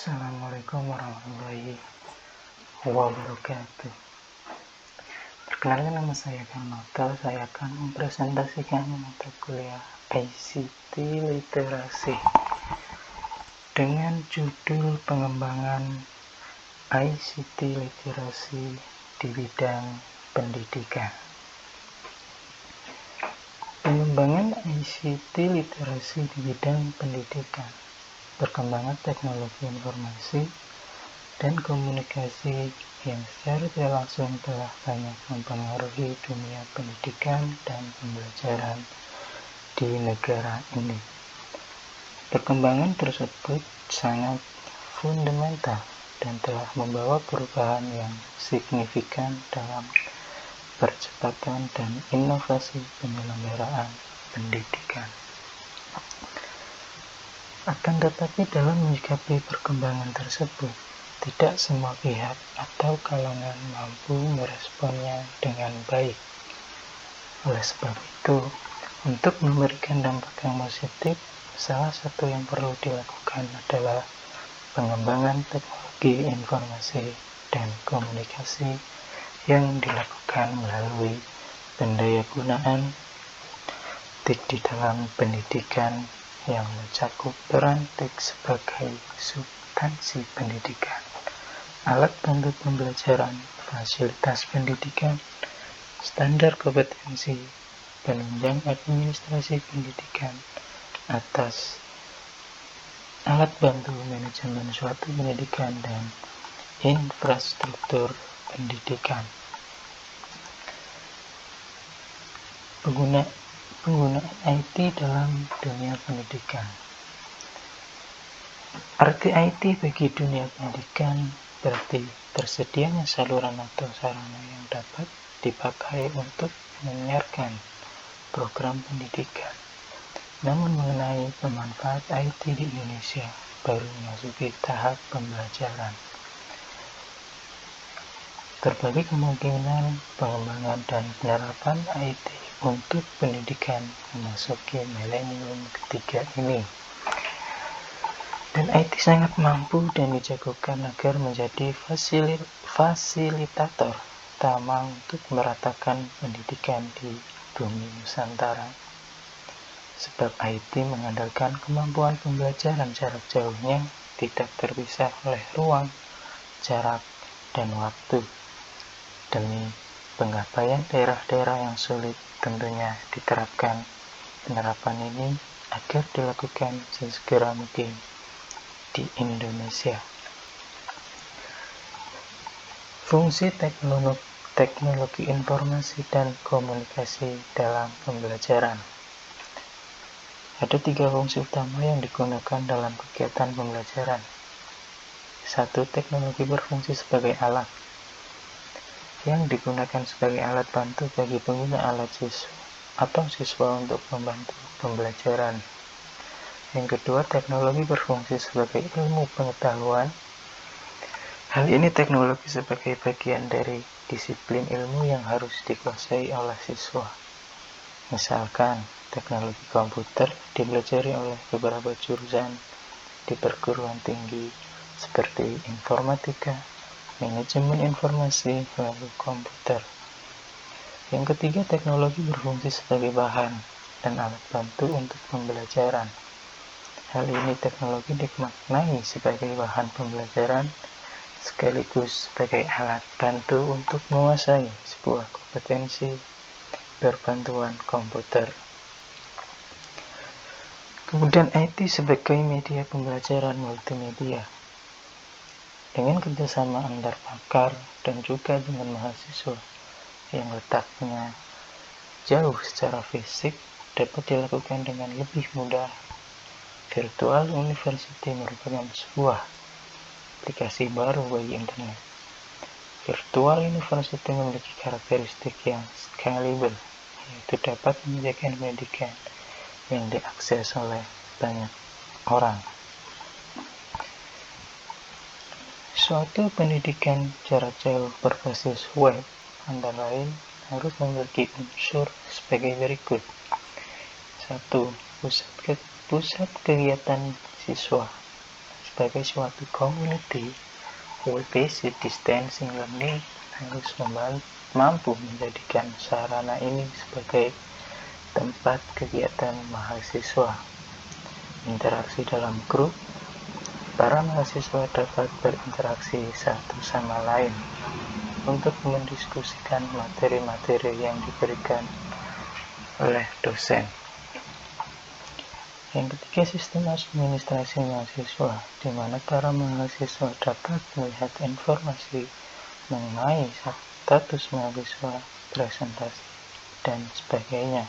Assalamualaikum warahmatullahi wabarakatuh. Perkenalkan, nama saya Kang Novel. Saya akan mempresentasikan mata kuliah ICT Literasi dengan judul pengembangan ICT Literasi di bidang pendidikan. Pengembangan ICT Literasi di bidang pendidikan, perkembangan teknologi informasi dan komunikasi yang secara tidak langsung telah banyak mempengaruhi dunia pendidikan dan pembelajaran di negara ini. Perkembangan tersebut sangat fundamental dan telah membawa perubahan yang signifikan dalam percepatan dan inovasi penyelenggaraan pendidikan. Akan tetapi, dalam menyikapi perkembangan tersebut, tidak semua pihak atau kalangan mampu meresponnya dengan baik. Oleh sebab itu, untuk memberikan dampak yang positif, salah satu yang perlu dilakukan adalah pengembangan teknologi informasi dan komunikasi yang dilakukan melalui pendayagunaan TIK di dalam pendidikan yang mencakup peran TIK sebagai substansi pendidikan, alat bantu pembelajaran, fasilitas pendidikan, standar kompetensi, penunjang administrasi pendidikan, atas alat bantu manajemen suatu pendidikan, dan infrastruktur pendidikan. Penggunaan IT dalam dunia pendidikan. Arti IT bagi dunia pendidikan berarti tersedianya saluran atau sarana yang dapat dipakai untuk menyiarkan program pendidikan. Namun mengenai pemanfaat IT di Indonesia baru memasuki tahap pembelajaran. Berbagai kemungkinan pengembangan dan penerapan IT untuk pendidikan memasuki milenium ketiga ini. Dan IT sangat mampu dan dijagokan agar menjadi fasilitator utama untuk meratakan pendidikan di bumi Nusantara. Sebab IT mengandalkan kemampuan pembelajaran jarak jauh yang tidak terpisah oleh ruang, jarak, dan waktu. Demi penggapaian daerah-daerah yang sulit, tentunya diterapkan penerapan ini agar dilakukan sesegera mungkin di Indonesia. Fungsi teknologi informasi dan komunikasi dalam pembelajaran. Ada 3 fungsi utama yang digunakan dalam kegiatan pembelajaran. 1. Teknologi berfungsi sebagai alat yang digunakan sebagai alat bantu bagi pengguna alat siswa untuk membantu pembelajaran. Yang kedua, teknologi berfungsi sebagai ilmu pengetahuan. Hal ini teknologi sebagai bagian dari disiplin ilmu yang harus dikuasai oleh siswa. Misalkan, teknologi komputer dipelajari oleh beberapa jurusan di perguruan tinggi seperti informatika, manajemen informasi, lalu komputer. Yang ketiga, teknologi berfungsi sebagai bahan dan alat bantu untuk pembelajaran. Hal ini teknologi dimaknai sebagai bahan pembelajaran sekaligus sebagai alat bantu untuk menguasai sebuah kompetensi berbantuan komputer. Kemudian IT sebagai media pembelajaran multimedia. Dengan kerjasama antar pakar dan juga dengan mahasiswa yang letaknya jauh secara fisik dapat dilakukan dengan lebih mudah. Virtual University merupakan sebuah aplikasi baru bagi internet. Virtual University memiliki karakteristik yang scalable, yaitu dapat menyediakan pendidikan yang diakses oleh banyak orang. Suatu pendidikan jarak jauh berbasis web antara lain harus memiliki unsur sebagai berikut. 1. Pusat kegiatan siswa. sebagai suatu community based distancing learning harus mampu menjadikan sarana ini sebagai tempat kegiatan mahasiswa. Interaksi dalam grup, para mahasiswa dapat berinteraksi satu sama lain untuk mendiskusikan materi-materi yang diberikan oleh dosen. Yang ketiga, sistem administrasi mahasiswa, di mana para mahasiswa dapat melihat informasi mengenai status mahasiswa, presentasi, dan sebagainya.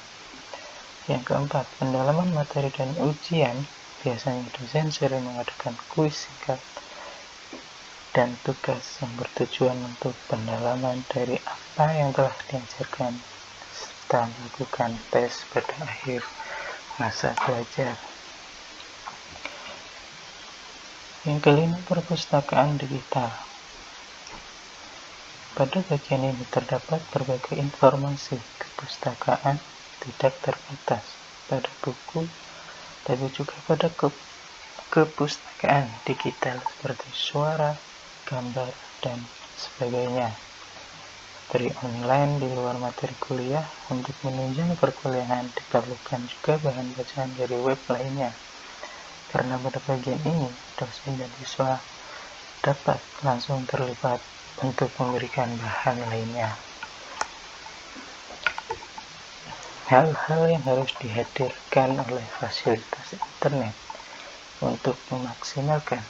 Yang keempat, pendalaman materi dan ujian. Biasanya dosen sering mengadakan kuis singkat dan tugas yang bertujuan untuk pendalaman dari apa yang telah diajarkan, serta melakukan tes pada akhir masa belajar. Yang kelima, perpustakaan digital. Pada bagian ini terdapat berbagai informasi kepustakaan tidak terbatas pada buku, tapi juga pada kepustakaan digital seperti suara, gambar, dan sebagainya. Materi online di luar materi kuliah. Untuk menunjang perkuliahan diperlukan juga bahan bacaan dari web lainnya. Karena pada bagian ini, dosen dan siswa dapat langsung terlibat untuk memberikan bahan lainnya. Hal-hal yang harus dihadirkan oleh fasilitas internet untuk memaksimalkan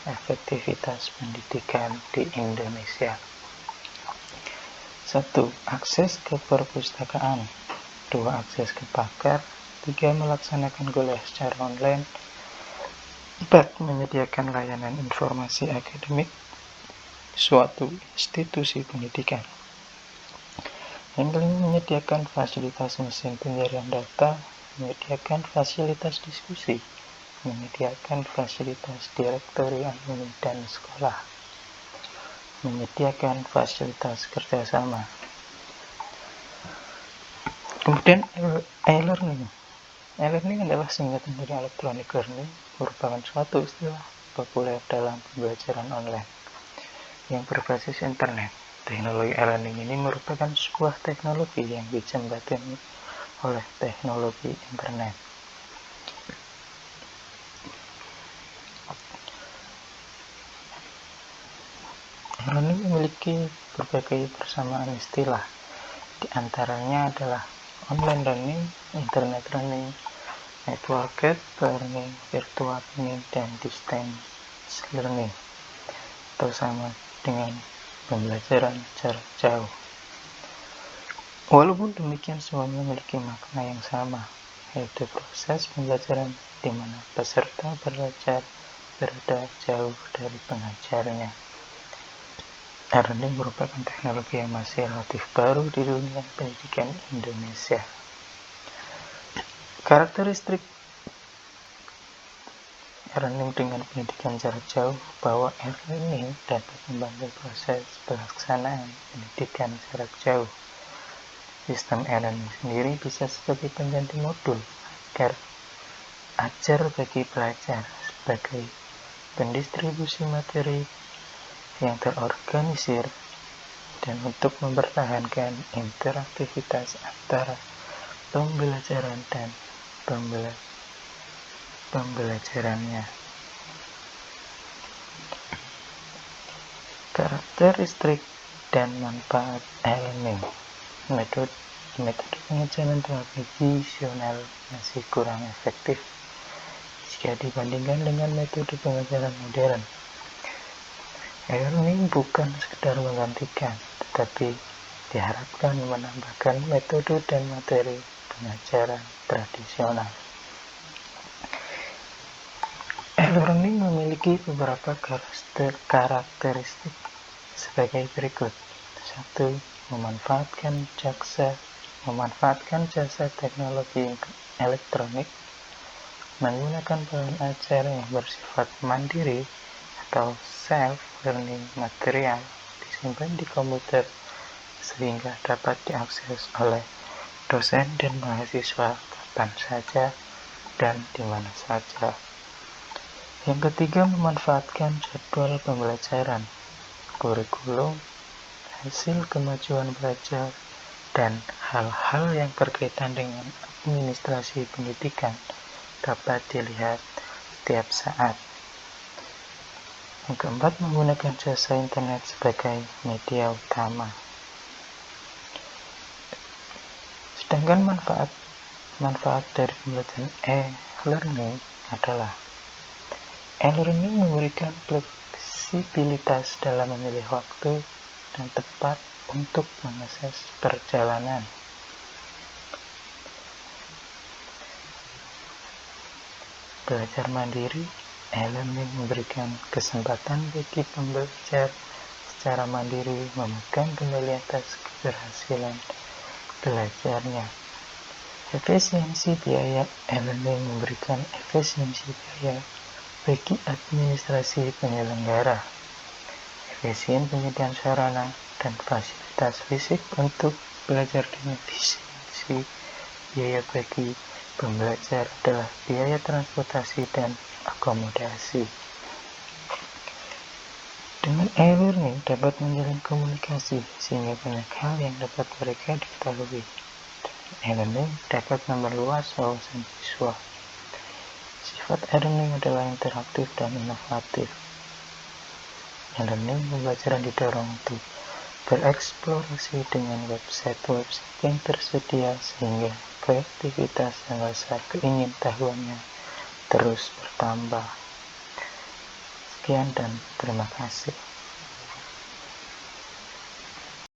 efektivitas pendidikan di Indonesia. 1. Akses ke perpustakaan. 2. Akses ke pakar. 3. Melaksanakan kuliah secara online. 4. Menyediakan layanan informasi akademik suatu institusi pendidikan. Yang kelima, menyediakan fasilitas mesin pencarian data, menyediakan fasilitas diskusi, menyediakan fasilitas direktori alumni dan sekolah, menyediakan fasilitas kerjasama. Kemudian e-learning. E-learning adalah singkatan dari electronic learning, merupakan suatu istilah populer dalam pembelajaran online yang berbasis internet. Teknologi e-learning ini merupakan sebuah teknologi yang dijembatani oleh teknologi internet. E-learning memiliki berbagai persamaan istilah. Di antaranya adalah online learning, internet learning, networked learning, virtual learning, dan distance learning, atau sama dengan pembelajaran jarak jauh. Walaupun demikian, semuanya memiliki makna yang sama, yaitu proses pembelajaran di mana peserta belajar berada jauh dari pengajarnya. E-learning merupakan teknologi yang masih relatif baru di dunia pendidikan Indonesia. Karakteristik e-learning dengan pendidikan jarak jauh bahwa e-learning dapat membantu proses pelaksanaan pendidikan jarak jauh. Sistem e-learning sendiri bisa sebagai pengganti modul agar ajar bagi pelajar sebagai pendistribusi materi yang terorganisir dan untuk mempertahankan interaktivitas antara pembelajaran dan pembelajarannya. Karakteristik dan manfaat e-learning. Metode pengajaran tradisional masih kurang efektif jika dibandingkan dengan metode pengajaran modern. E-learning bukan sekedar menggantikan, tetapi diharapkan menambahkan metode dan materi pengajaran tradisional. E-learning memiliki beberapa karakteristik sebagai berikut. 1. Memanfaatkan jasa teknologi elektronik, menggunakan bahan ajar yang bersifat mandiri atau self-learning material disimpan di komputer sehingga dapat diakses oleh dosen dan mahasiswa kapan saja dan di mana saja. Yang ketiga, memanfaatkan jadwal pembelajaran, kurikulum, hasil kemajuan belajar, dan hal-hal yang berkaitan dengan administrasi pendidikan dapat dilihat setiap saat. Yang keempat, menggunakan jasa internet sebagai media utama. Sedangkan manfaat dari pembelajaran e-learning adalah e-learning memberikan fleksibilitas dalam memilih waktu dan tepat untuk mengakses perjalanan. Belajar mandiri, e-learning memberikan kesempatan bagi pembelajar secara mandiri memegang kendali atas keberhasilan belajarnya. Efisiensi biaya, e-learning memberikan efisiensi biaya bagi administrasi penyelenggara, efisien penyediaan sarana dan fasilitas fisik untuk belajar, dan efisiensi biaya bagi pembelajar adalah biaya transportasi dan akomodasi. Dengan e-learning dapat menjalin komunikasi sehingga banyak hal yang dapat mereka diketahui. E-learning dapat memperluas wawasan siswa. Sifat e-learning adalah interaktif dan inovatif. E-learning pembelajaran didorong untuk bereksplorasi dengan website-website yang tersedia sehingga kreativitas dan rasa keingintahuannya terus bertambah. Sekian dan terima kasih.